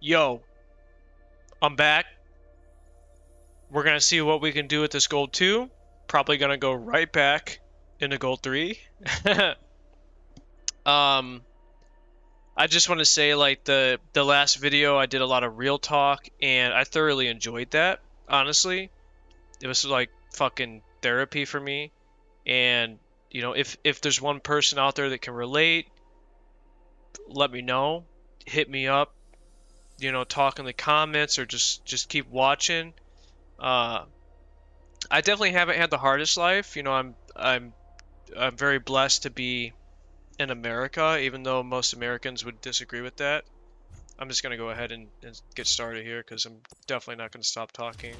Yo, I'm back. We're gonna see what we can do with this gold 2. Probably gonna go right back into gold 3. um, I just want to say, like, the last video I did a lot of real talk, and I thoroughly enjoyed that. Honestly, it was like fucking therapy for me. And if there's one person out there that can relate, let me know. Hit me up. Talk in the comments or just keep watching. Uh, I definitely haven't had the hardest life. I'm very blessed to be in America, even though most Americans would disagree with that. I'm just gonna go ahead and get started here because I'm definitely not gonna stop talking.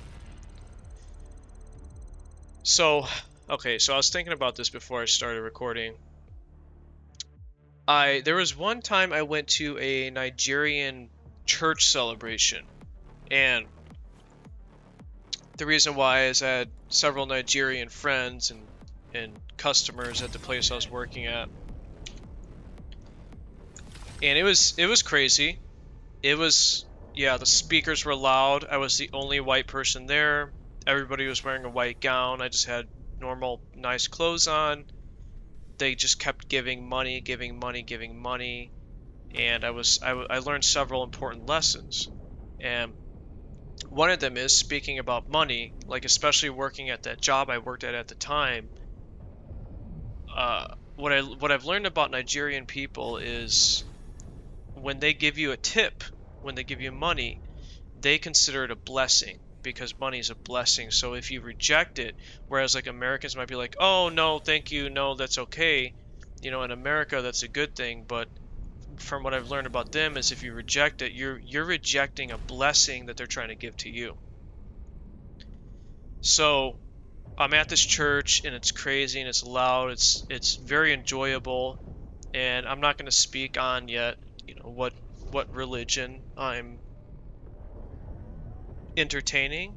So, okay, so I was thinking about this before I started recording. There was one time I went to a Nigerian church celebration, and the reason why is I had several Nigerian friends and customers at the place I was working at. And it was crazy. Yeah, the speakers were loud. I was the only white person there. Everybody was wearing a white gown. I just had normal nice clothes on. They just kept giving money, giving money, giving money. And I learned several important lessons. And one of them is speaking about money, like especially working at that job I worked at the time. What I've learned about Nigerian people is when they give you a tip, when they give you money, they consider it a blessing because money is a blessing. So if you reject it, whereas like Americans might be like, "Oh no, thank you, no, that's okay," in America that's a good thing. But from what I've learned about them is if you reject it, you're rejecting a blessing that they're trying to give to you. So I'm at this church and it's crazy and it's loud. It's very enjoyable, and I'm not going to speak on yet, what religion I'm entertaining,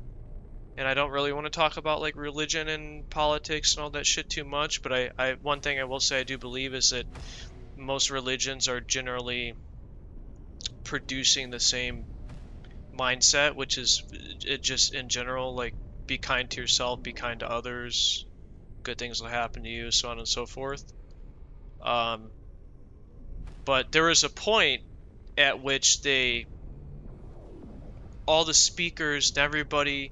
and I don't really want to talk about like religion and politics and all that shit too much. But I one thing I will say I do believe is that most religions are generally producing the same mindset, which is it just in general, like, be kind to yourself, be kind to others, good things will happen to you, so on and so forth. Um, but there was a point at which all the speakers and everybody,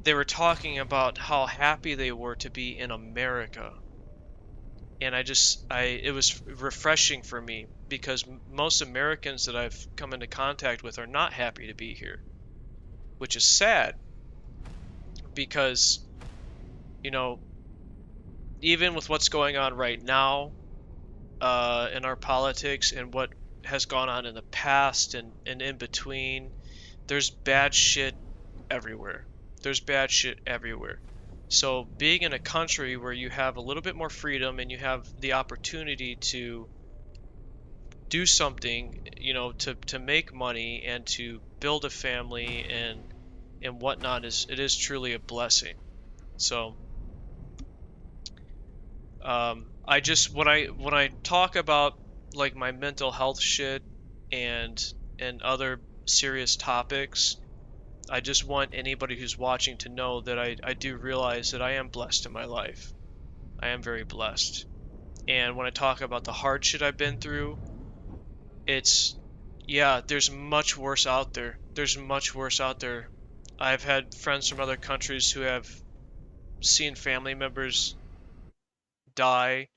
they were talking about how happy they were to be in America. And it was refreshing for me because most Americans that I've come into contact with are not happy to be here, which is sad because, even with what's going on right now, in our politics and what has gone on in the past and in between, there's bad shit everywhere. There's bad shit everywhere. So being in a country where you have a little bit more freedom and you have the opportunity to do something, to make money and to build a family and whatnot, it is truly a blessing. So I just when I talk about like my mental health shit and other serious topics, I just want anybody who's watching to know that I do realize that I am blessed in my life. I am very blessed. And when I talk about the hard shit I've been through, yeah, there's much worse out there. There's much worse out there. I've had friends from other countries who have seen family members die,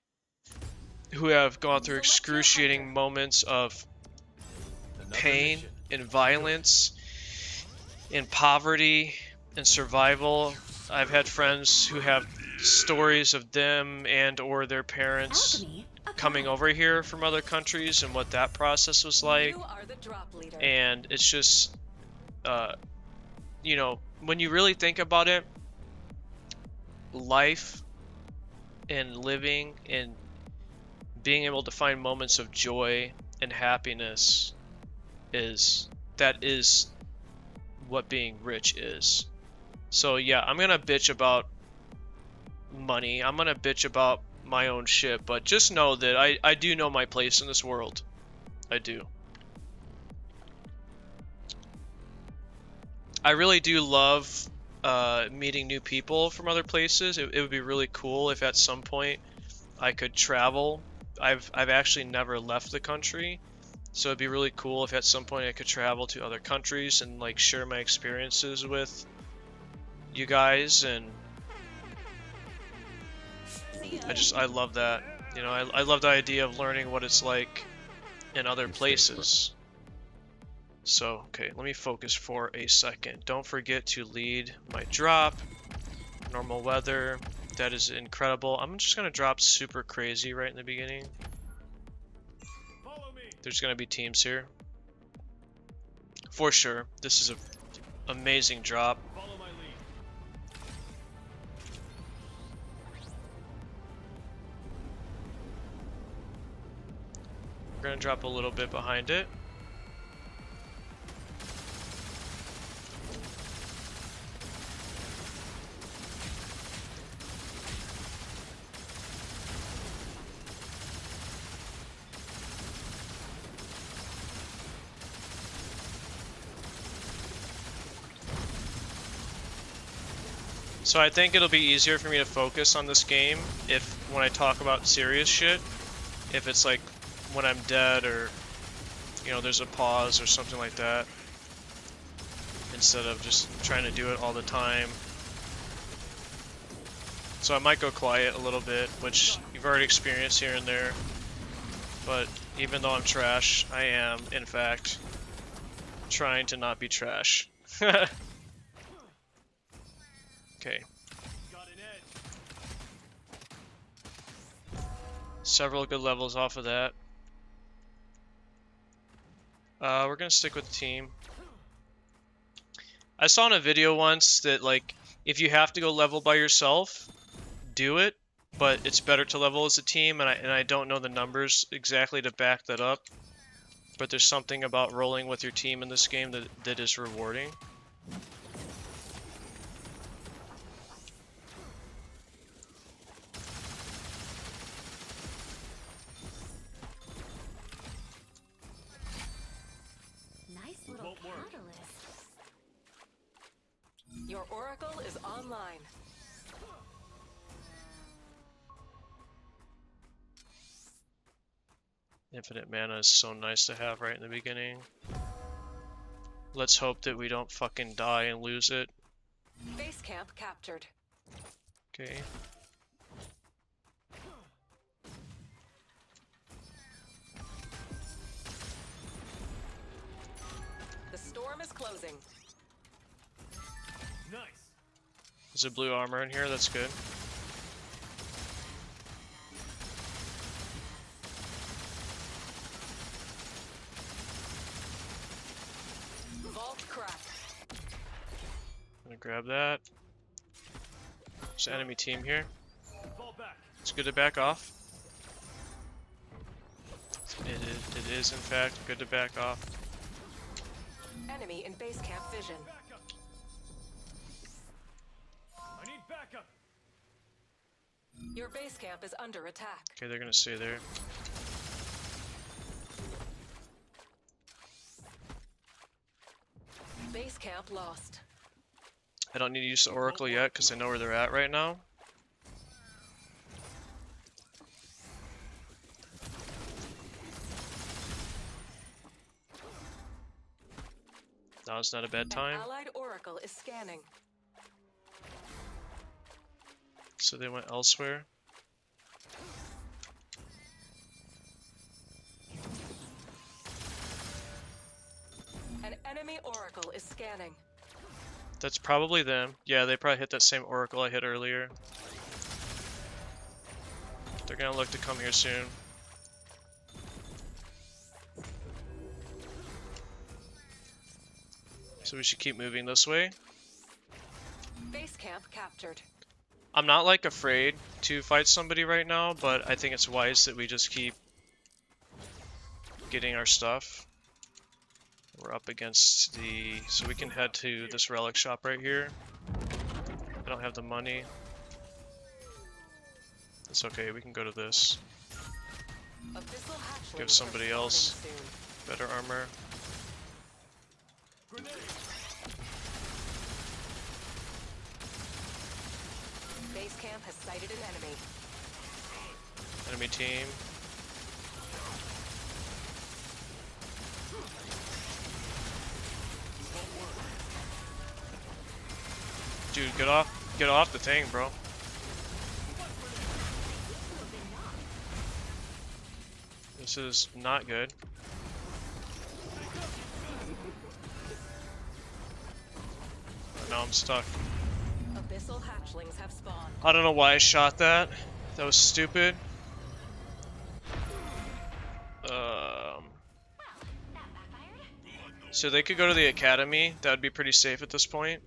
who have gone through excruciating moments of pain and violence, in poverty and survival. I've had friends who have stories of them and or their parents coming over here from other countries and what that process was like. And it's just, when you really think about it, life and living and being able to find moments of joy and happiness is what being rich is. So yeah, I'm gonna bitch about money. I'm gonna bitch about my own shit, but just know that I do know my place in this world. I do. I really do love meeting new people from other places. It would be really cool if at some point I could travel. I've actually never left the country, so it'd be really cool if at some point I could travel to other countries and like share my experiences with you guys. And I love that. You know, I love the idea of learning what it's like in other places. So, okay, let me focus for a second. Don't forget to lead my drop. Normal weather. That is incredible. I'm just going to drop super crazy right in the beginning. There's going to be teams here. For sure. This is an amazing drop. We're going to drop a little bit behind it. So I think it'll be easier for me to focus on this game if when I talk about serious shit, if it's like when I'm dead or, you know, there's a pause or something like that, instead of just trying to do it all the time. So I might go quiet a little bit, which you've already experienced here and there, but even though I'm trash, I am, in fact, trying to not be trash. Okay. Several good levels off of that. We're gonna stick with the team. I saw in a video once that like if you have to go level by yourself, do it, but it's better to level as a team, and I don't know the numbers exactly to back that up. But there's something about rolling with your team in this game that is rewarding. Your oracle is online. Infinite mana is so nice to have right in the beginning. Let's hope that we don't fucking die and lose it. Base camp captured. Okay. The storm is closing. Nice. There's a blue armor in here, that's good. Vault cracked. I'm gonna grab that. There's an enemy team here. Fall back. It's good to back off. It is in fact good to back off. Enemy in base camp vision. Backup. I need backup. Your base camp is under attack. Okay, they're gonna stay there. Base camp lost. I don't need to use the Oracle yet because I know where they're at right now. Now it's not a bad time. An allied oracle is scanning. So they went elsewhere. An enemy oracle is scanning. That's probably them. Yeah, they probably hit that same Oracle I hit earlier. They're gonna look to come here soon. So we should keep moving this way. Base camp captured. I'm not like afraid to fight somebody right now, but I think it's wise that we just keep getting our stuff. We're up against the... So we can head to this relic shop right here. I don't have the money. It's okay, we can go to this. Abyssal hatchlings Give somebody are else spawning soon. better armor. Grenade. has sighted an enemy. Enemy team. Dude, get off the thing, bro. This is not good. Now I'm stuck. Abyssal hatchlings have spawned. I don't know why I shot that. That was stupid. So they could go to the academy. That would be pretty safe at this point.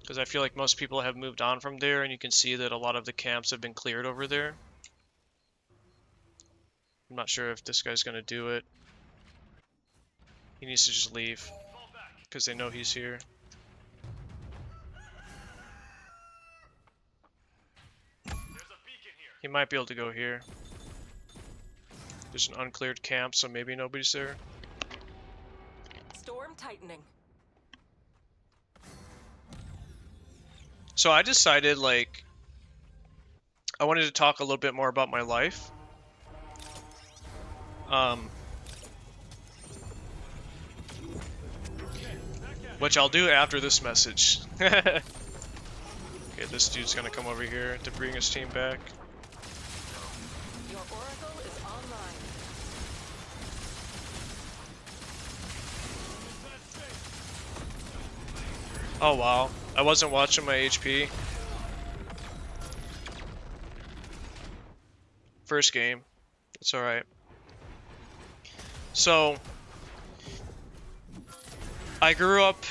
Because I feel like most people have moved on from there, and you can see that a lot of the camps have been cleared over there. I'm not sure if this guy's going to do it. He needs to just leave. Because they know he's here. He might be able to go here. There's an uncleared camp, so maybe nobody's there. Storm tightening. So I decided, like, I wanted to talk a little bit more about my life. Which I'll do after this message. Okay, this dude's gonna come over here to bring his team back. Your oracle is online. Oh wow, I wasn't watching my HP. First game, it's alright. So, I grew up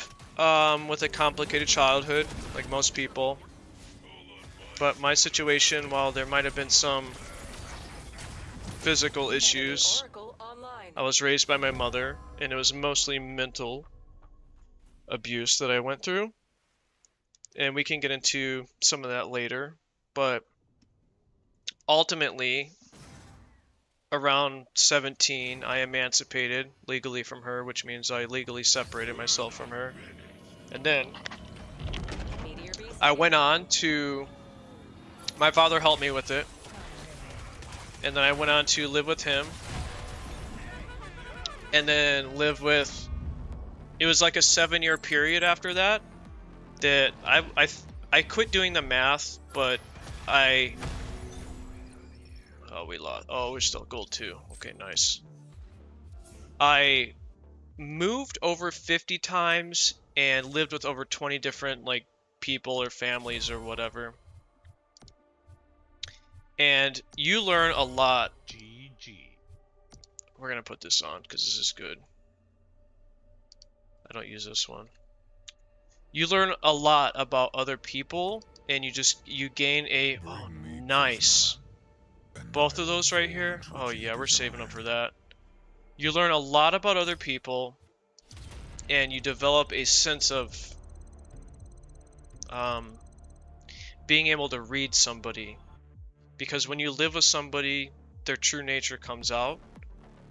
with a complicated childhood, like most people. But my situation, while there might have been some physical issues, Oracle online. I was raised by my mother, and it was mostly mental abuse that I went through. And we can get into some of that later, but ultimately, around 17, I emancipated legally from her, which means I legally separated myself from her. And then Meteor beast. I went on to, my father helped me with it, and then I went on to live with him, and then live with, it was like a 7-year period after that, that I quit doing the math, but oh, we lost, oh, we're still gold 2, okay, nice. I moved over 50 times and lived with over 20 different, like, people or families or whatever. And you learn a lot. GG. We're gonna put this on because this is good. I don't use this one. You learn a lot about other people, and you gain a, oh, nice. Both of those right here. Oh yeah, we're saving up for that. You learn a lot about other people, and you develop a sense of being able to read somebody. Because when you live with somebody, their true nature comes out.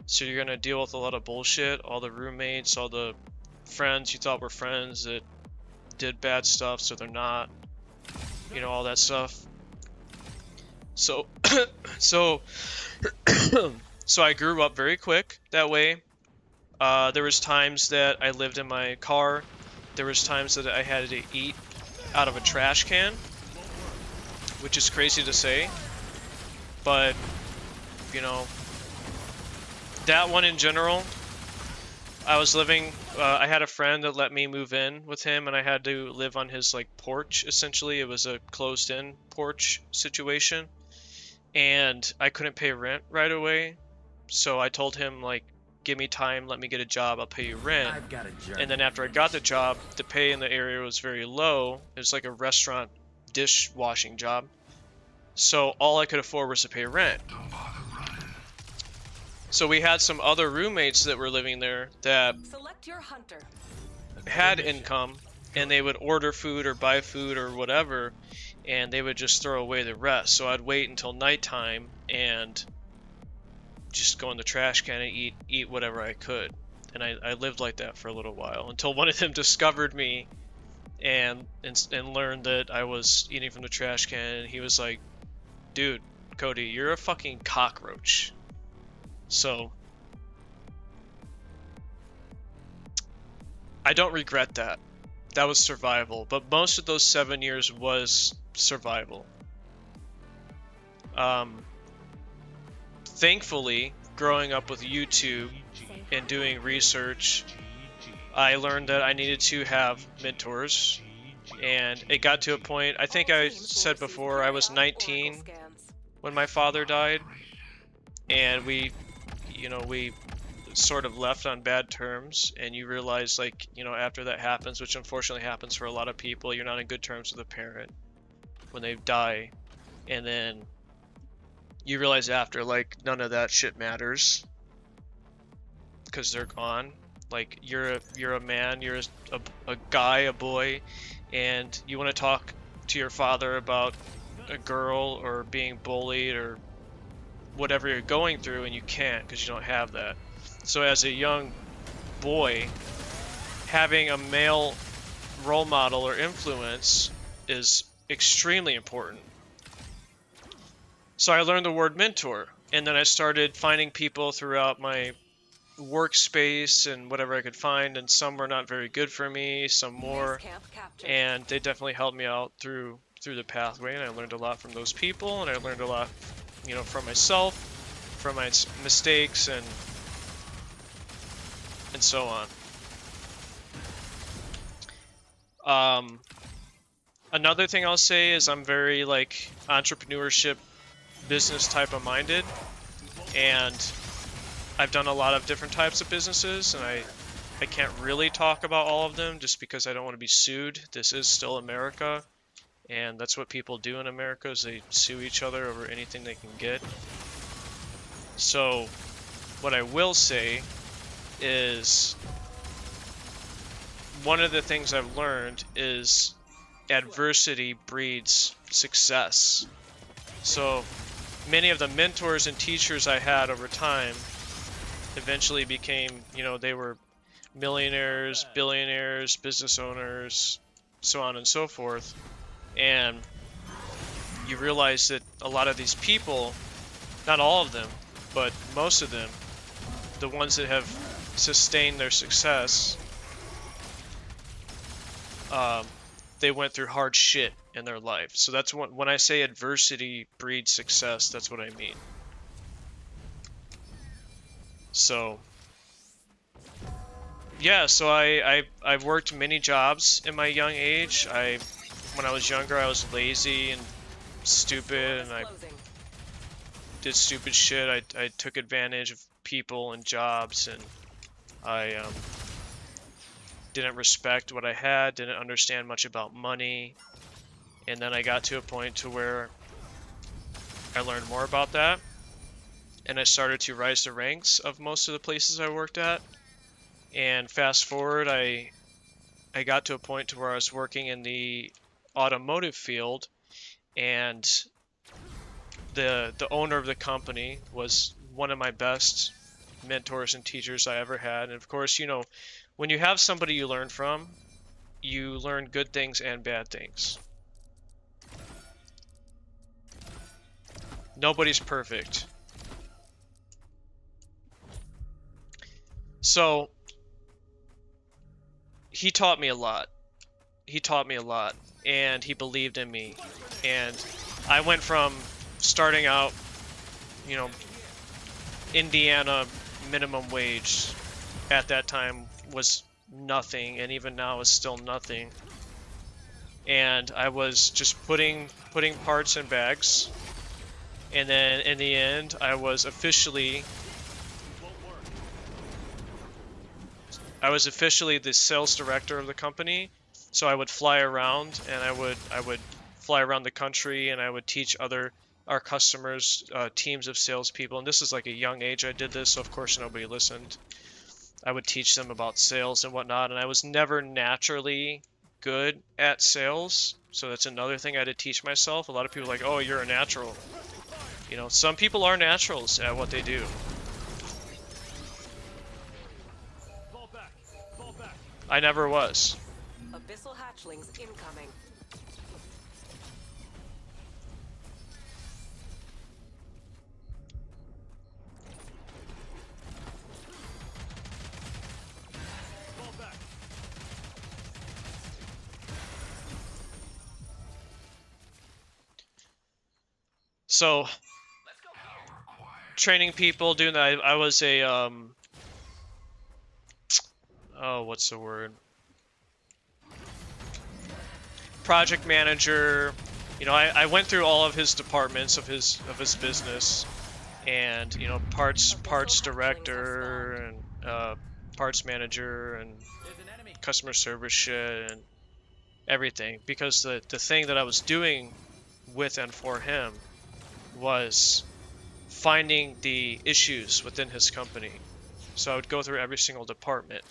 So you're gonna deal with a lot of bullshit, all the roommates, all the friends you thought were friends that did bad stuff, so they're not. You know, all that stuff. So, so I grew up very quick that way. There was times that I lived in my car. There was times that I had to eat out of a trash can, which is crazy to say, but you know, that one in general. I was living, I had a friend that let me move in with him, and I had to live on his, like, porch, essentially. It was a closed-in porch situation, and I couldn't pay rent right away, so I told him, like, give me time, let me get a job, I'll pay you rent. I've got a journey. And then after I got the job, the pay in the area was very low. It was like a restaurant dishwashing job, so all I could afford was to pay rent. So we had some other roommates that were living there that Select your hunter. had income, and they would order food or buy food or whatever, and they would just throw away the rest. So I'd wait until nighttime and just go in the trash can and eat whatever I could. And I lived like that for a little while until one of them discovered me and learned that I was eating from the trash can, and he was like, dude, Cody, you're a fucking cockroach. So I don't regret that. That was survival, but most of those 7 years was survival. Thankfully, growing up with YouTube and doing research, I learned that I needed to have mentors, and it got to a point, I think I said before, I was 19 when my father died, and we sort of left on bad terms, and you realize, like, after that happens, which unfortunately happens for a lot of people, you're not in good terms with a parent when they die, and then you realize after, like, none of that shit matters because they're gone. Like, you're a man, you're a guy, a boy, and you want to talk to your father about a girl or being bullied or whatever you're going through, and you can't because you don't have that. So as a young boy, having a male role model or influence is extremely important. So I learned the word mentor, and then I started finding people throughout my workspace and whatever I could find, and some were not very good for me, some more, and they definitely helped me out through the pathway, and I learned a lot from those people, and I learned a lot, from myself, from my mistakes, and so on. Another thing I'll say is I'm very, like, entrepreneurship, business type of minded, and I've done a lot of different types of businesses, and I can't really talk about all of them just because I don't want to be sued. This is still America, and that's what people do in America, is they sue each other over anything they can get. So what I will say is one of the things I've learned is adversity breeds success. So many of the mentors and teachers I had over time eventually became, they were millionaires, billionaires, business owners, so on and so forth. And you realize that a lot of these people, not all of them, but most of them, the ones that have sustained their success, they went through hard shit in their life. So that's when I say adversity breeds success, that's what I mean. So yeah, so I've worked many jobs in my young age. When I was younger, I was lazy and stupid, and I did stupid shit. I took advantage of people and jobs, and I didn't respect what I had, didn't understand much about money, and then I got to a point to where I learned more about that, and I started to rise the ranks of most of the places I worked at. And fast forward, I got to a point to where I was working in the automotive field, and the owner of the company was one of my best mentors and teachers I ever had. And of course, when you have somebody you learn from, you learn good things and bad things. Nobody's perfect. So he taught me a lot. And he believed in me. And I went from starting out, Indiana minimum wage at that time was nothing, and even now is still nothing. And I was just putting parts in bags, and then in the end, I was officially the sales director of the company. So I would fly around, and I would fly around the country, and I would teach our customers, teams of salespeople. And this is like a young age I did this, so of course nobody listened. I would teach them about sales and whatnot, and I was never naturally good at sales. So that's another thing I had to teach myself. A lot of people are like, oh, you're a natural. Some people are naturals at what they do. Fall back. I never was. Abyssal hatchlings incoming. Fall back. So, training people, doing that. I was a oh, what's the word? Project manager. You know, I went through all of his departments of his business, and you know, parts director and parts manager and There's an enemy. customer service shit and everything, because the thing that I was doing with and for him was finding the issues within his company. So I would go through every single department,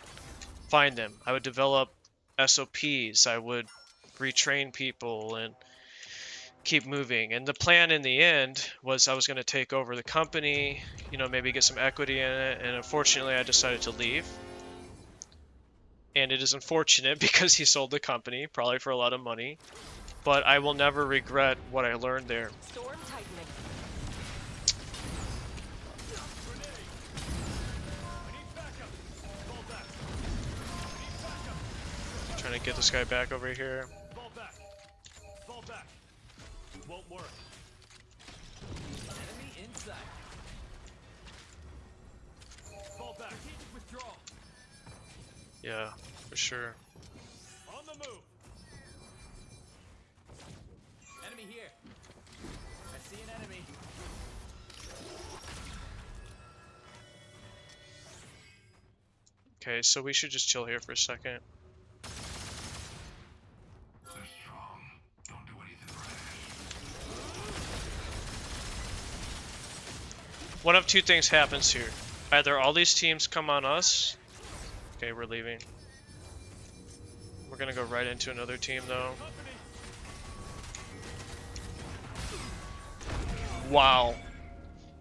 find them. I would develop SOPs. I would retrain people and keep moving. And the plan in the end was I was going to take over the company, you know, maybe get some equity in it. And unfortunately, I decided to leave. And it is unfortunate because he sold the company, probably for a lot of money. But I will never regret what I learned there. Storm tightening. Grenade. I need backup. Fall back. I need backup. Trying to get this guy back over here. Fall back. Fall back. Won't work. Enemy inside. Fall back. Withdraw. Yeah, for sure. On the move. Enemy here. I see an enemy. Okay, so we should just chill here for a second. They're strong. Don't do anything rash. One of two things happens here. Either all these teams come on us. Okay, we're leaving. We're gonna go right into another team though. Company. Wow.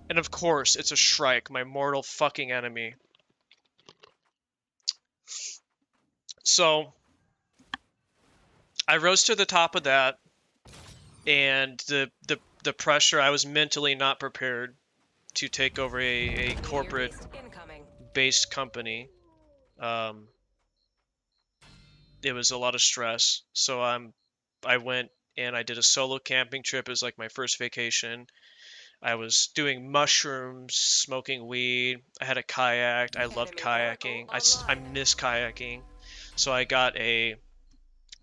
And of course, it's a Shrike, my mortal fucking enemy. So, I rose to the top of that, and the pressure, I was mentally not prepared to take over a corporate Incoming. based company. It was a lot of stress. So I went and I did a solo camping trip. It was like my first vacation. I was doing mushrooms, smoking weed. I had a kayak. I loved kayaking. I miss kayaking. So I got a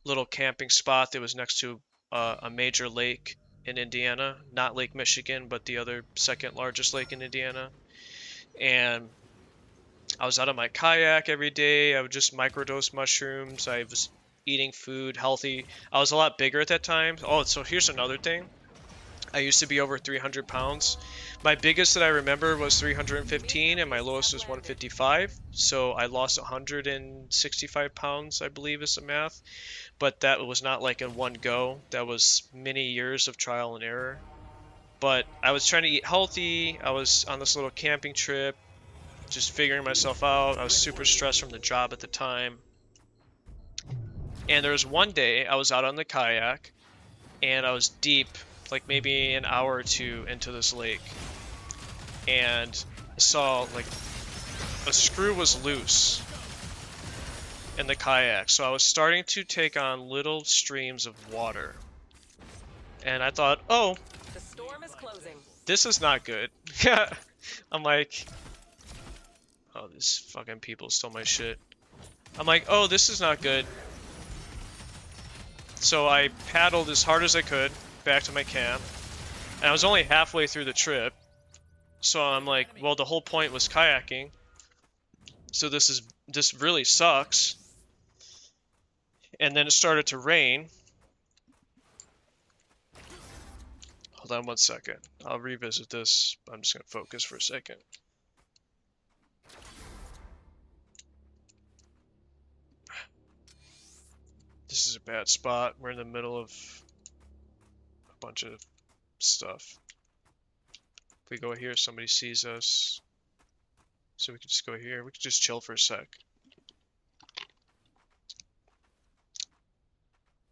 little camping spot that was next to a major lake in Indiana. Not Lake Michigan, but the other second largest lake in Indiana. And I was out on my kayak every day. I would just microdose mushrooms. I was eating food, healthy. I was a lot bigger at that time. Oh, so here's another thing. I used to be over 300 pounds. My biggest that I remember was 315 and my lowest was 155. So I lost 165 pounds, I believe is the math. But that was not like in one go. That was many years of trial and error. But I was trying to eat healthy. I was on this little camping trip, just figuring myself out. I was super stressed from the job at the time. And there was one day I was out on the kayak and I was deep, like maybe an hour or two into this lake. And I saw like a screw was loose in the kayak. So I was starting to take on little streams of water. And I thought, oh, The storm is closing. this is not good. I'm like, oh, these fucking people stole my shit. I'm like, oh, this is not good. So I paddled as hard as I could back to my camp. And I was only halfway through the trip. So I'm like, well, the whole point was kayaking. So this really sucks. And then it started to rain. Hold on one second. I'll revisit this. I'm just going to focus for a second. This is a bad spot. We're in the middle of a bunch of stuff. If we go here, somebody sees us. So we can just go here. We can just chill for a sec.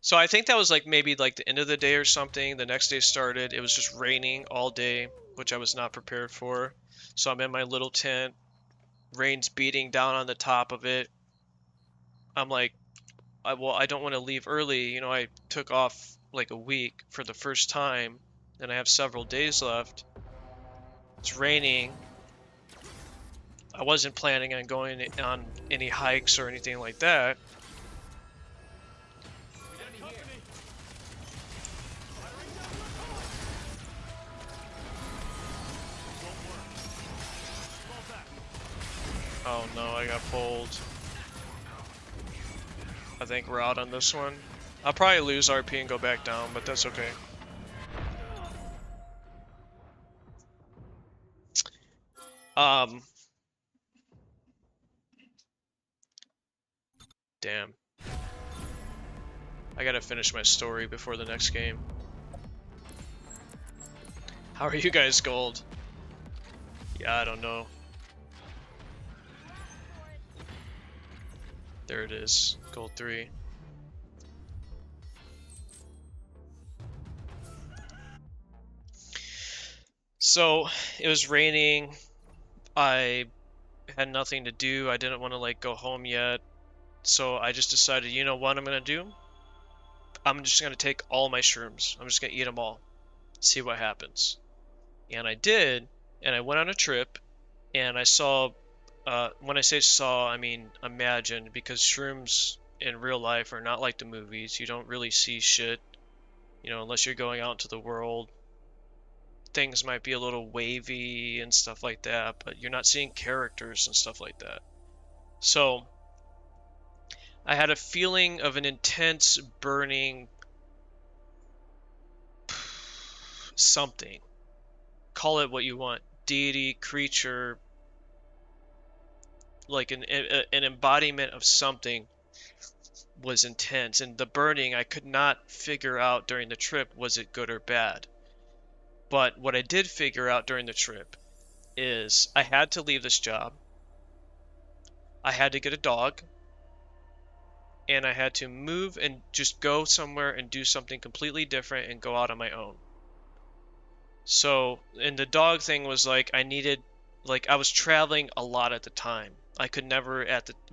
So I think that was like maybe like the end of the day or something. The next day started. It was just raining all day, which I was not prepared for. So I'm in my little tent. Rain's beating down on the top of it. I'm like, well, I don't want to leave early. You know, I took off like a week for the first time, and I have several days left. It's raining. I wasn't planning on going on any hikes or anything like that. Oh no, I got pulled. I think we're out on this one. I'll probably lose RP and go back down, but that's okay. Damn. I gotta finish my story before the next game. How are you guys gold? Yeah, I don't know. There it is, gold 3. So, it was raining. I had nothing to do. I didn't want to like go home yet. So I just decided, you know what I'm gonna do? I'm just gonna take all my shrooms. I'm just gonna eat them all. See what happens. And I did, and I went on a trip, and I saw, when I say saw, I mean imagine, because shrooms in real life are not like the movies. You don't really see shit, you know, unless you're going out into the world. Things might be a little wavy and stuff like that, but you're not seeing characters and stuff like that. So, I had a feeling of an intense burning something. Call it what you want. Deity, creature, like an embodiment of something was intense. And the burning, I could not figure out during the trip, was it good or bad? But what I did figure out during the trip is I had to leave this job. I had to get a dog. And I had to move and just go somewhere and do something completely different and go out on my own. So, and the dog thing was like I needed, like I was traveling a lot at the time. I could never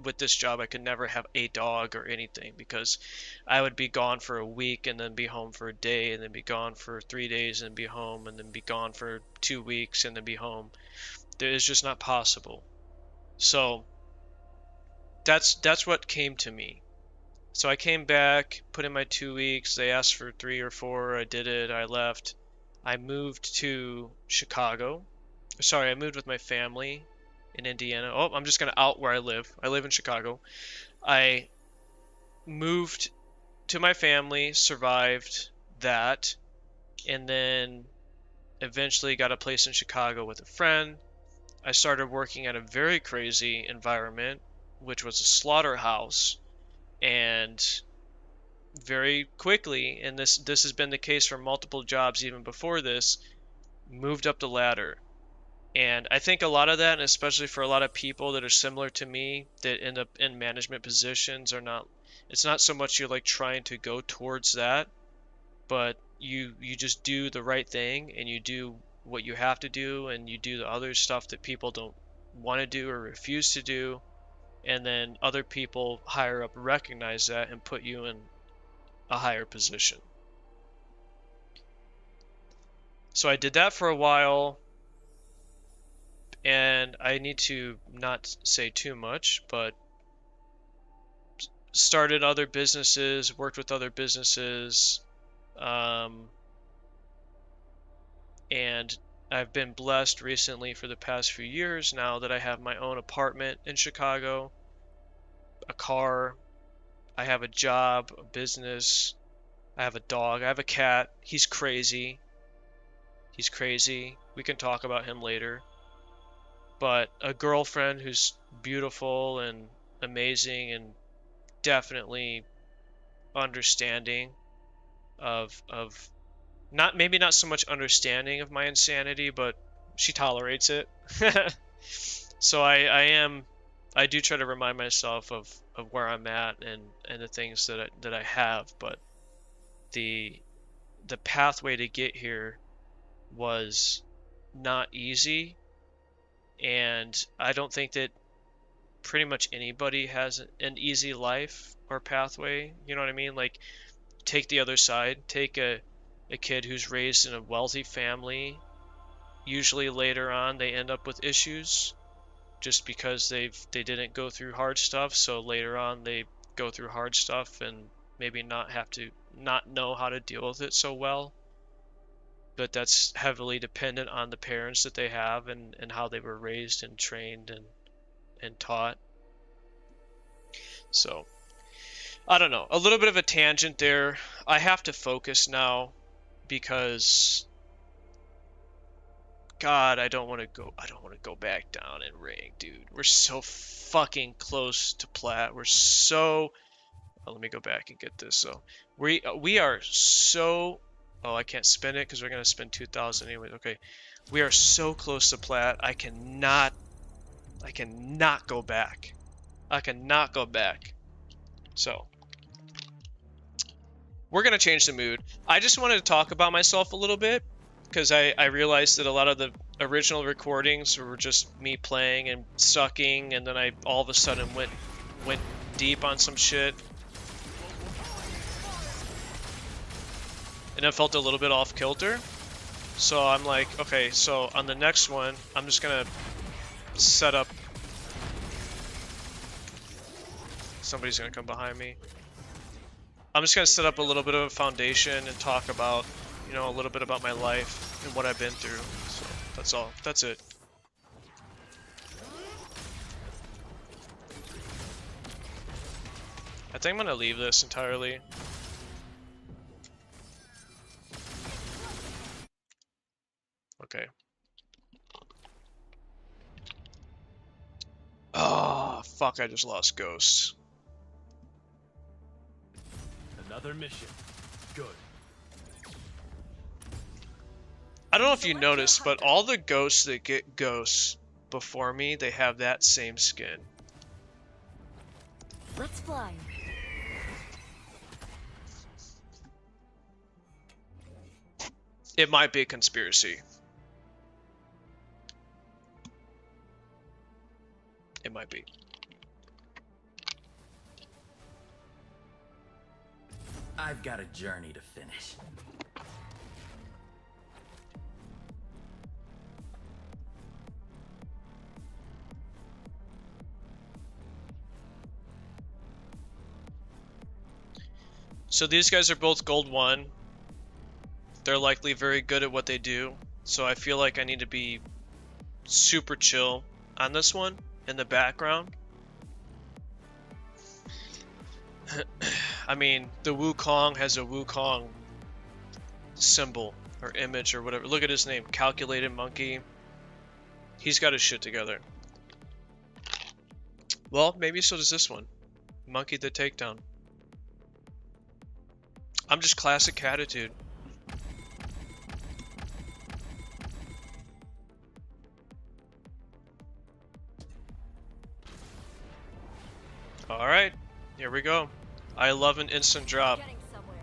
with this job I could never have a dog or anything because I would be gone for a week and then be home for a day and then be gone for 3 days and be home and then be gone for 2 weeks and then be home. It's just not possible. So that's what came to me. So I came back, put in my 2 weeks. They asked for 3 or 4. I did it. I left. I moved to Chicago. Sorry, I moved with my family in Indiana. Oh, I'm just going to out where I live. I live in Chicago. I moved to my family, survived that, and then eventually got a place in Chicago with a friend. I started working at a very crazy environment, which was a slaughterhouse. And very quickly, and this has been the case for multiple jobs even before this, moved up the ladder. And I think a lot of that, and especially for a lot of people that are similar to me that end up in management positions, are not, it's not so much you're like trying to go towards that, but you just do the right thing and you do what you have to do and you do the other stuff that people don't want to do or refuse to do, and then other people higher up recognize that and put you in a higher position. So I did that for a while, and I need to not say too much, but started other businesses, worked with other businesses, and I've been blessed recently for the past few years now that I have my own apartment in Chicago, a car, I have a job, a business, I have a dog, I have a cat. He's crazy. He's crazy. We can talk about him later. But a girlfriend who's beautiful and amazing and definitely understanding of not, maybe not so much understanding of my insanity, but she tolerates it. So I do try to remind myself of where I'm at and the things that I have, but the pathway to get here was not easy, and I don't think that pretty much anybody has an easy life or pathway. You know what I mean? Like, take the other side. Take a kid who's raised in a wealthy family. Usually later on they end up with issues just because they didn't go through hard stuff, so later on they go through hard stuff and maybe not know how to deal with it so well. But that's heavily dependent on the parents that they have and how they were raised and trained and taught. So I don't know. A little bit of a tangent there. I have to focus now because God, I don't want to go back down in rank, dude. We're so fucking close to Plat. We're so let me go back and get this. So we are so oh, I can't spend it because we're gonna spend 2,000 anyway. Okay. We are so close to Plat. I cannot go back. I cannot go back. So we're going to change the mood. I just wanted to talk about myself a little bit because I realized that a lot of the original recordings were just me playing and sucking, and then I all of a sudden went deep on some shit. And I felt a little bit off kilter. So I'm like, okay, so on the next one, I'm just going to set up. Somebody's going to come behind me. I'm just going to set up a little bit of a foundation and talk about, you know, a little bit about my life and what I've been through. So that's all. That's it. I think I'm going to leave this entirely. Okay. Oh, fuck, I just lost Ghost. Another mission. Good. I don't know if you noticed, but all the ghosts that get ghosts before me, they have that same skin. Let's fly. It might be a conspiracy. It might be. I've got a journey to finish. So these guys are both gold 1. They're likely very good at what they do. So I feel like I need to be super chill on this one in the background. I mean, the Wukong has a Wukong symbol or image or whatever. Look at his name, Calculated Monkey. He's got his shit together. Well, maybe so does this one. Monkey the Takedown. I'm just classic attitude. Alright, here we go. I love an instant drop. Getting somewhere.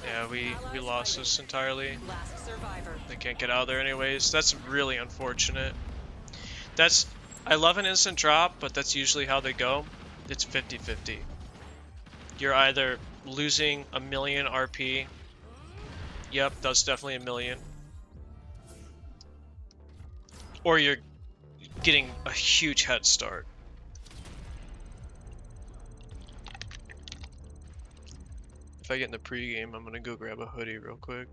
Yeah, we lost this entirely. Last survivor. They can't get out of there anyways. That's really unfortunate. I love an instant drop, but that's usually how they go. It's 50-50. You're either losing a million RP. Yep, that's definitely a million. Or you're getting a huge head start. If I get in the pregame, I'm gonna go grab a hoodie real quick.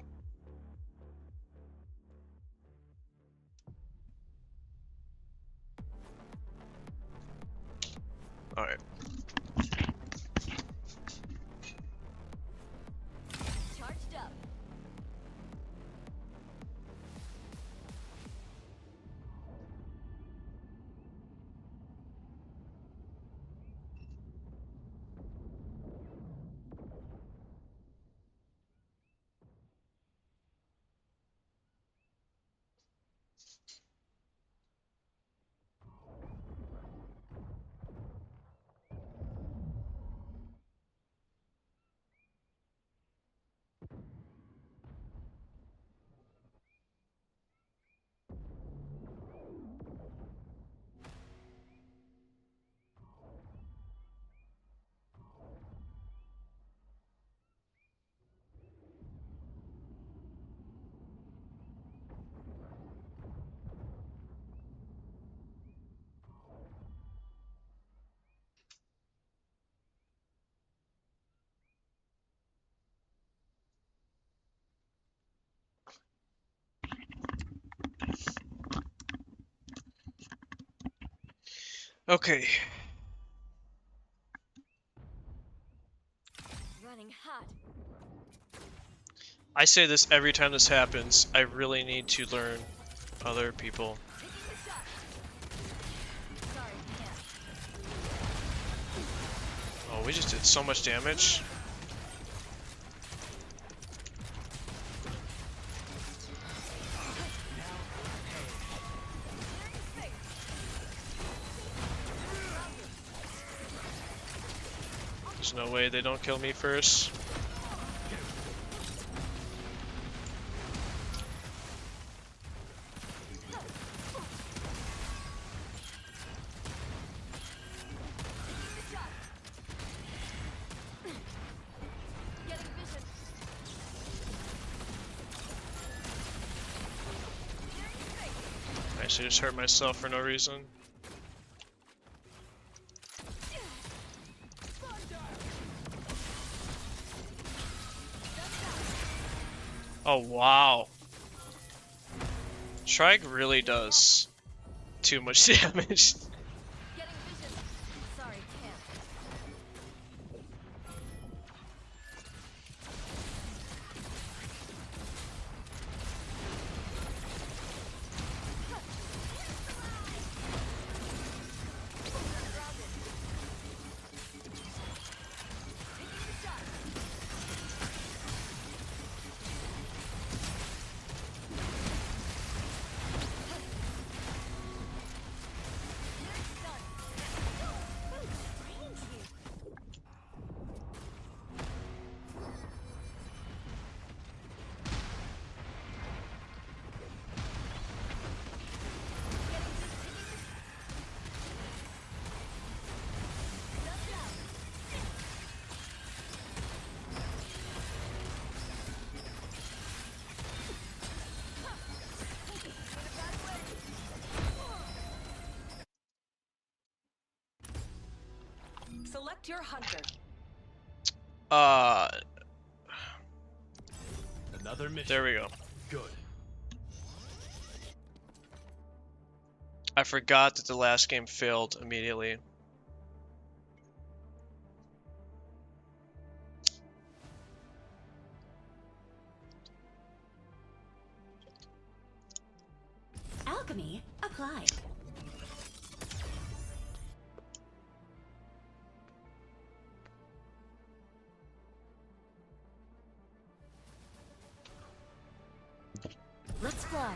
Alright. Charged up. Okay. Running hot. I say this every time this happens. I really need to learn other people. Taking the shot. Sorry, can't. Oh, we just did so much damage. There's no way they don't kill me first. Getting vision. I actually just hurt myself for no reason. Oh wow. Shrike really does too much damage. Getting vision. Sorry, can't. Select your hunter. Uh, Another mission. there we go. Good. I forgot that the last game failed immediately. Alchemy applied. Let's fly.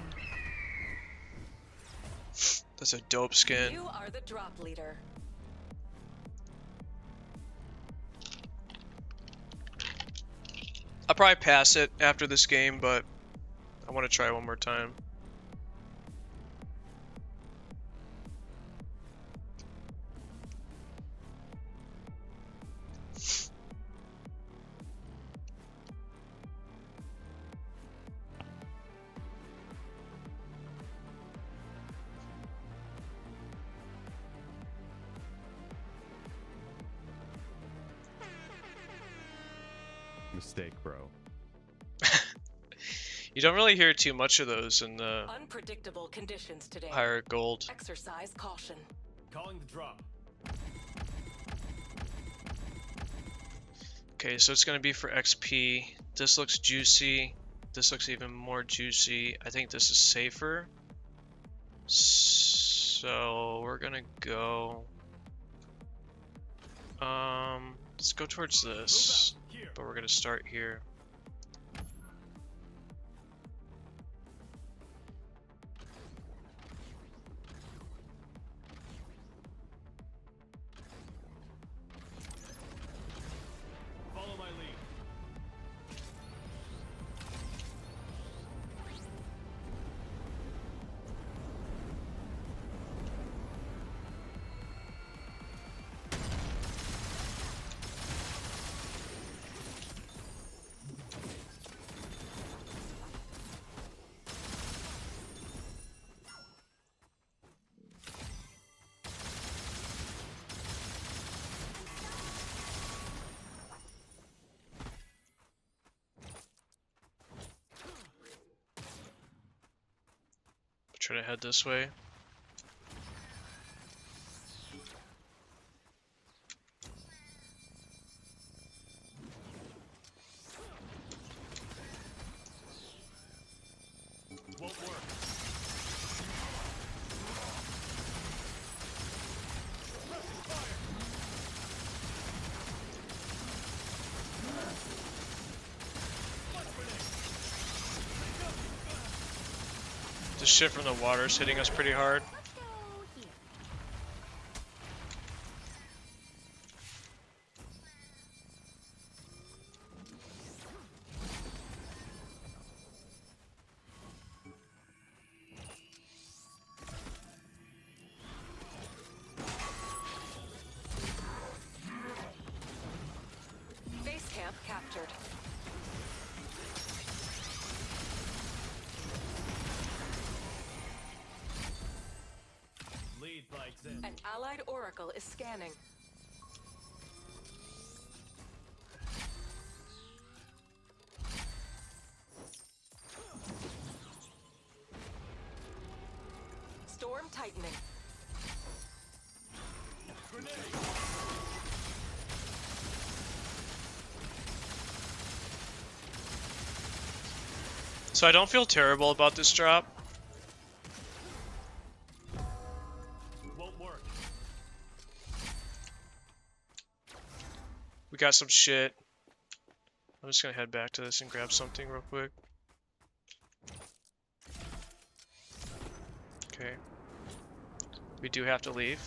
That's a dope skin. You are the drop leader. I'll probably pass it after this game, but I want to try one more time. Mistake, bro. You don't really hear too much of those in the Unpredictable conditions today. higher gold. Exercise caution. Calling the drop. Okay, so it's gonna be for XP. This looks juicy. This looks even more juicy. I think this is safer. So we're gonna go. Let's go towards this, Move out. Here. but we're gonna start here. Follow my lead. Try to head this way. The shit from the water is hitting us pretty hard. Let's go here. Base camp captured. Lead bikes in. An allied oracle is scanning. Storm tightening. Grenade. So I don't feel terrible about this drop. Won't work. We got some shit. I'm just gonna head back to this and grab something real quick. Okay. We do have to leave.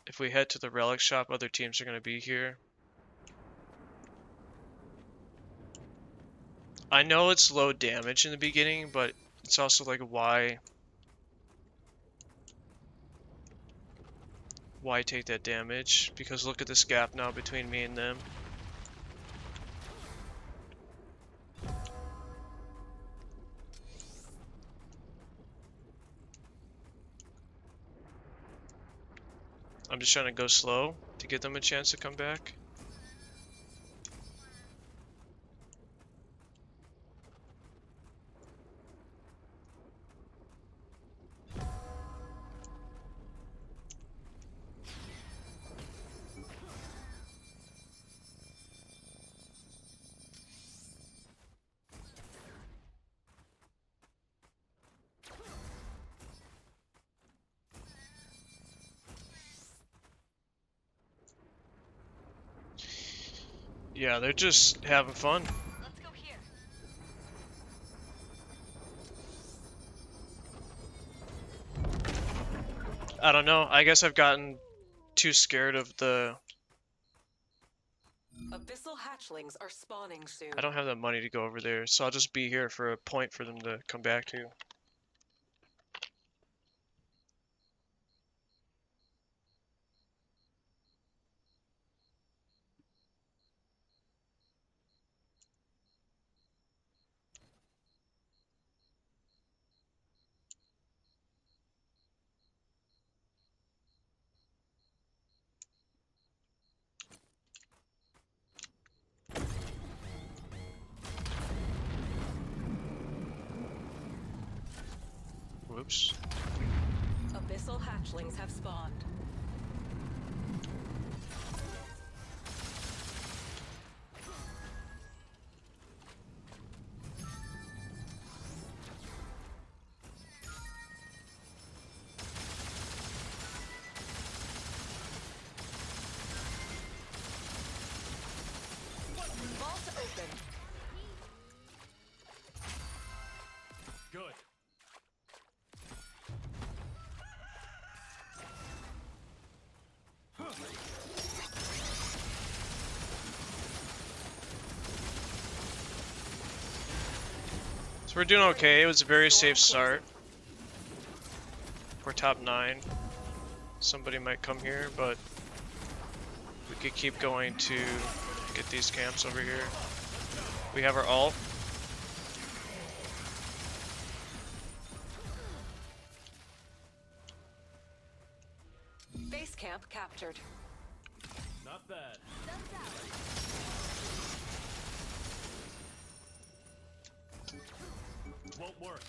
If we head to the relic shop, other teams are gonna be here. I know it's low damage in the beginning, but it's also like why take that damage? Because look at this gap now between me and them. I'm just trying to go slow to give them a chance to come back. Yeah, they're just having fun. Let's go here. I don't know. I guess I've gotten too scared of the... Abyssal hatchlings are spawning soon. I don't have the money to go over there, so I'll just be here for a point for them to come back to. Whoops. Abyssal hatchlings have spawned. Vault open. Good. So we're doing okay. It was a very safe start. We're top 9. Somebody might come here, but we could keep going to get these camps over here. We have our ult. Base camp captured. Not bad. Won't work.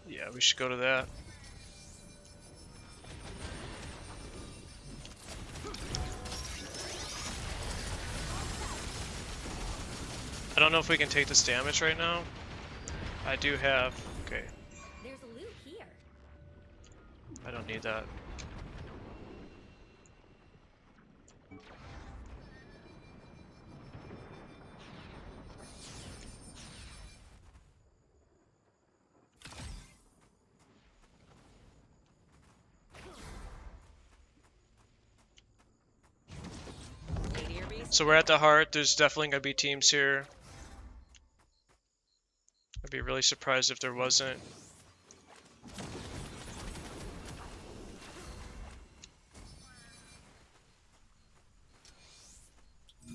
Yeah, we should go to that. I don't know if we can take this damage right now. I do have... Okay. There's loot here. I don't need that. Meteor beast. So we're at the heart. There's definitely gonna be teams here. I'd be really surprised if there wasn't.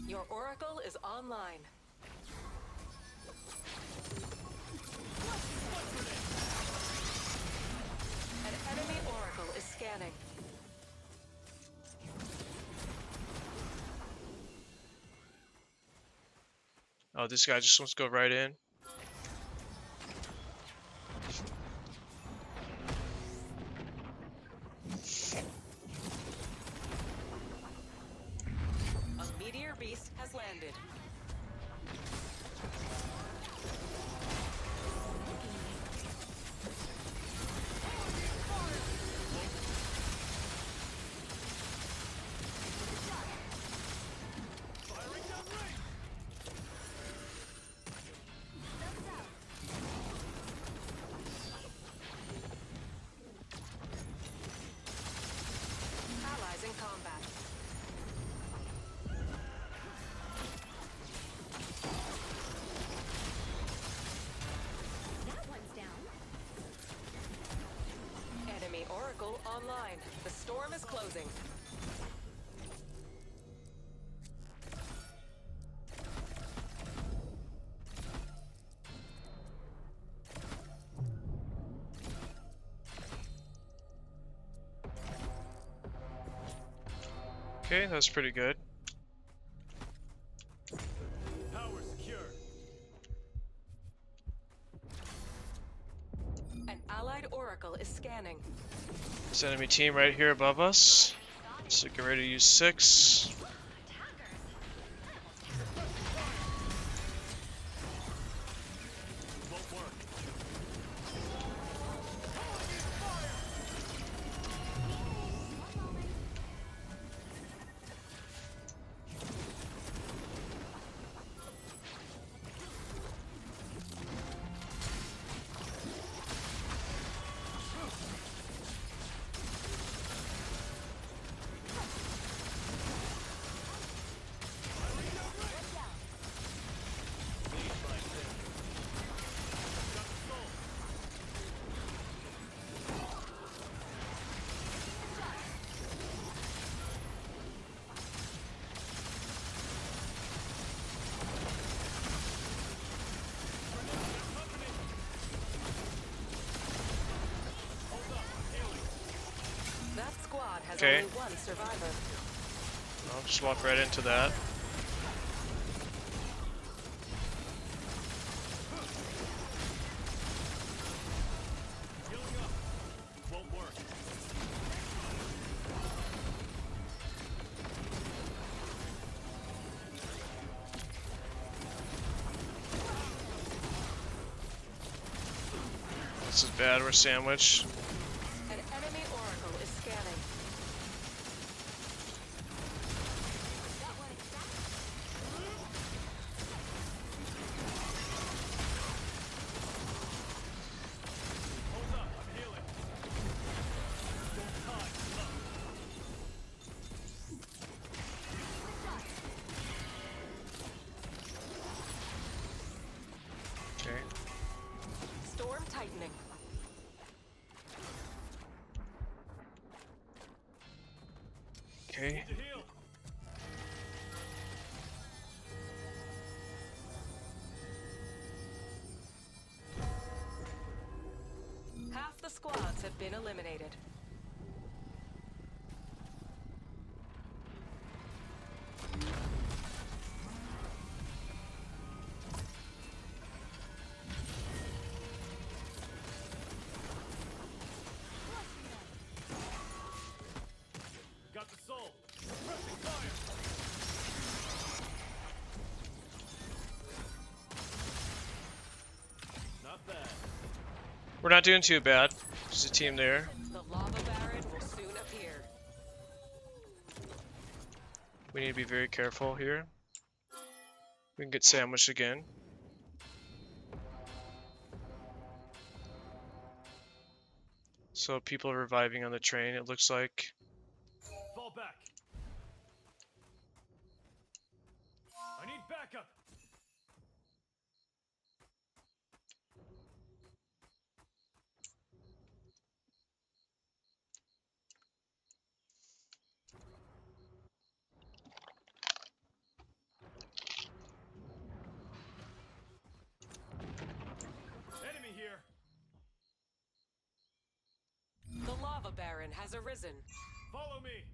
Your oracle is online. An enemy oracle is scanning. Oh, this guy just wants to go right in. A meteor beast has landed. Allies in combat. That one's down. Enemy oracle online. The storm is closing. Okay, that's pretty good. Power secured. An allied oracle is scanning. This enemy team right here above us. So get ready to use 6. Won't work. That squad has Okay. only one survivor. I'll just walk right into that. Healing up. Won't work. This is bad, we're sandwiched. An enemy oracle is scanning. Hold up. I'm healing. Time. Up. Okay. Storm tightening. Okay. To heal. Half the squads have been eliminated. Got the soul. Pressing fire. Not bad. We're not doing too bad. There's a team there. The lava barrier We need to be very careful here. We can get sandwiched again. So people are reviving on the train, it looks like. Fall back. I need backup. Enemy here. The lava baron has arisen. Follow me.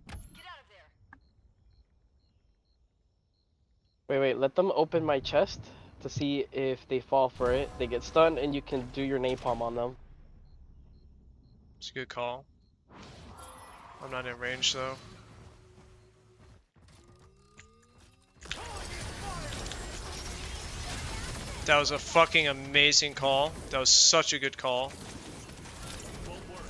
Get out of there. Wait, let them open my chest to see if they fall for it. They get stunned and you can do your napalm on them. It's a good call. I'm not in range though. That was a fucking amazing call. That was such a good call. Won't work.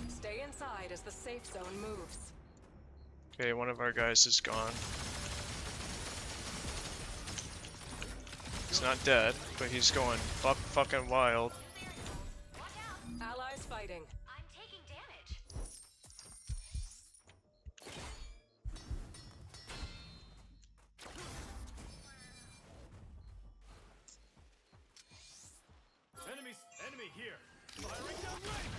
Stay inside as the safe zone moves. Okay, one of our guys is gone. He's not dead, but he's going fucking wild. Allies fighting. I'm taking damage. Enemy here. Firing down range.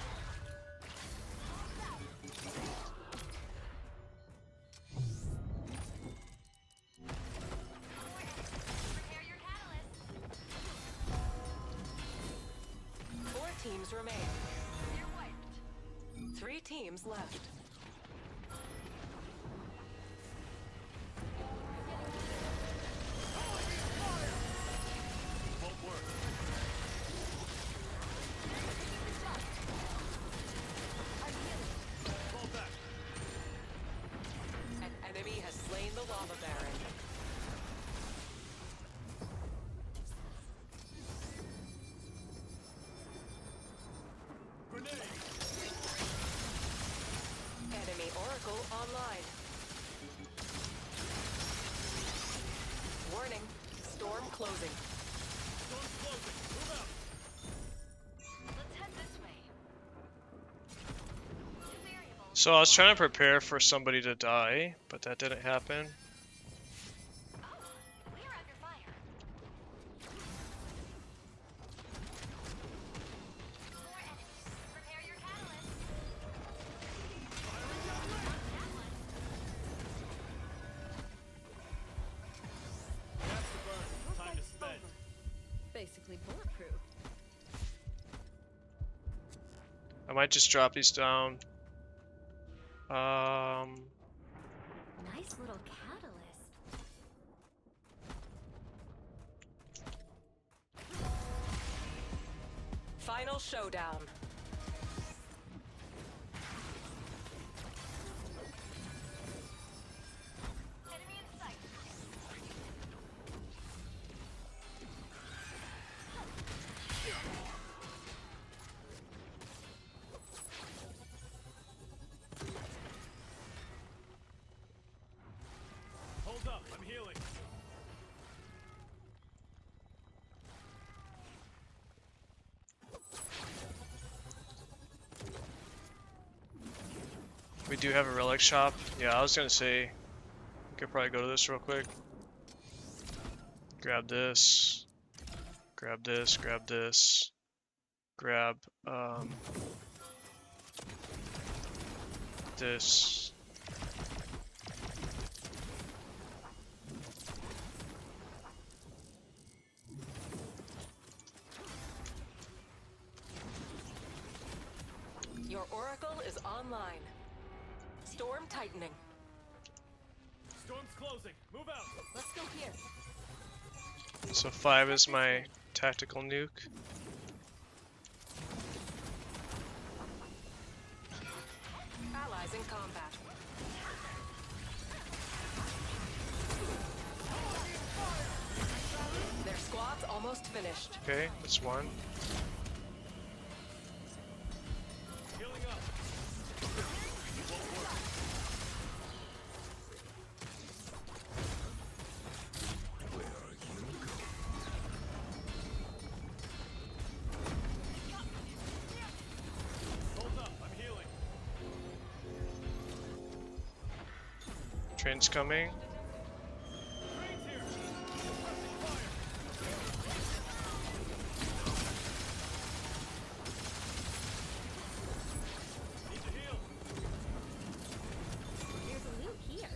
Prepare your catalyst. 4 teams remain. You're wiped. 3 teams left. Won't work. Fall back. An enemy has slain the lava baron. Grenade. Enemy oracle online. Warning. Storm closing. Storm's closing. Move out. Let's head this way. New variable. So I was trying to prepare for somebody to die, but that didn't happen. Oh, we're under fire. 4 enemies. Prepare your catalyst. Gas to burn. Time to spend. Basically bulletproof. I might just drop these down. Nice little catalyst. Final showdown. Enemy in sight. Hold up. I'm healing. We do have a relic shop. Yeah, I was gonna say we could probably go to this real quick. Grab this. Grab this. Grab this. Grab this. Your oracle is online. Storm tightening. Storm's closing. Move out. Let's go here. So 5 is my tactical nuke. Allies in combat. Their squad's almost Almost finished. Okay, that's one. Healing up. Hold up, I'm healing. Train's coming. Train's here. Pressing fire. Need to heal. There's a loot here.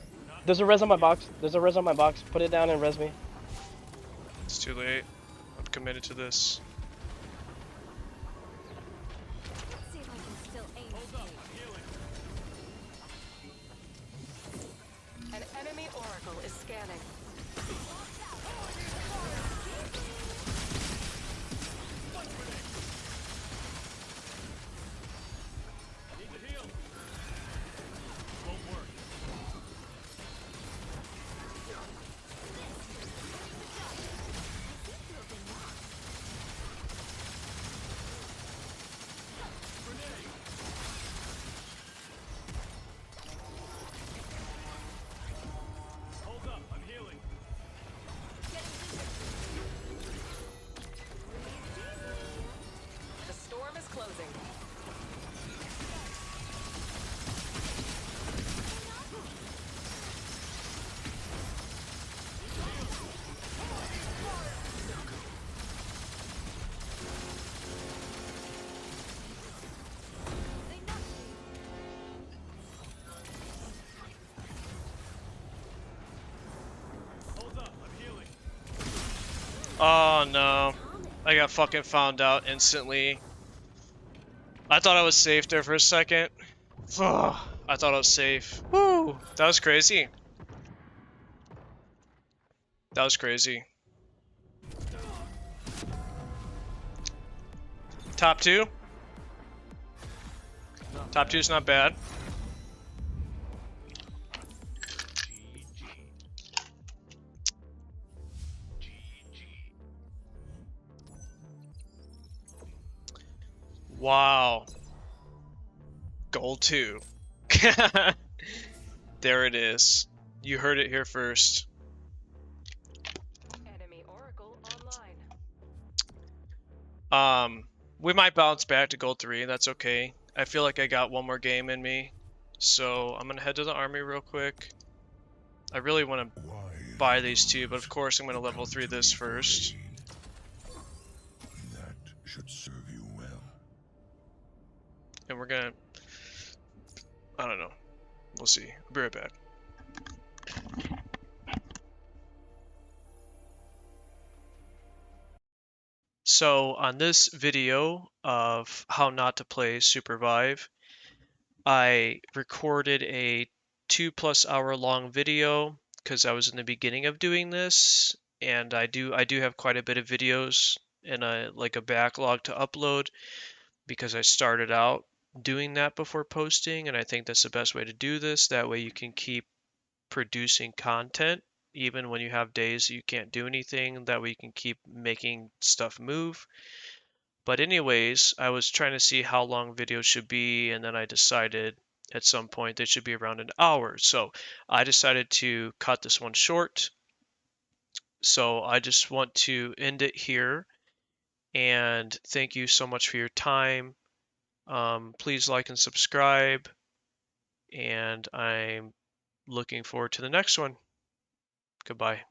There's a res on my box. There's a res on my box. Put it down and res me. It's too late. I'm committed to this. Let's see if I can still aim Hold up, straight. I'm healing. An enemy oracle is scanning. Need to heal. Won't work. Hold up, I'm healing. The storm is closing. Hold up, I'm healing. Oh no. I got fucking found out instantly. I thought I was safe there for a second. Ugh, I thought I was safe. Woo! That was crazy. That was crazy. Top two? Top two's not bad. Wow. Goal 2. There it is. You heard it here first. Enemy oracle online. We might bounce back to gold 3. That's okay. I feel like I got one more game in me. So I'm gonna head to the army real quick. I really want to buy these two, but of course I'm gonna level 3 this first. That should serve you well. And we're gonna... I don't know. We'll see. I'll be right back. So on this video of how not to play Supervive, I recorded a 2+ hour long video because I was in the beginning of doing this, and I do have quite a bit of videos and a backlog to upload because I started out doing that before posting, and I think that's the best way to do this. That way you can keep producing content even when you have days you can't do anything. That way you can keep making stuff move. But anyways, I was trying to see how long videos should be, and then I decided at some point they should be around an hour. So I decided to cut this one short. So I just want to end it here, and thank you so much for your time. Please like and subscribe, and I'm looking forward to the next one. Goodbye.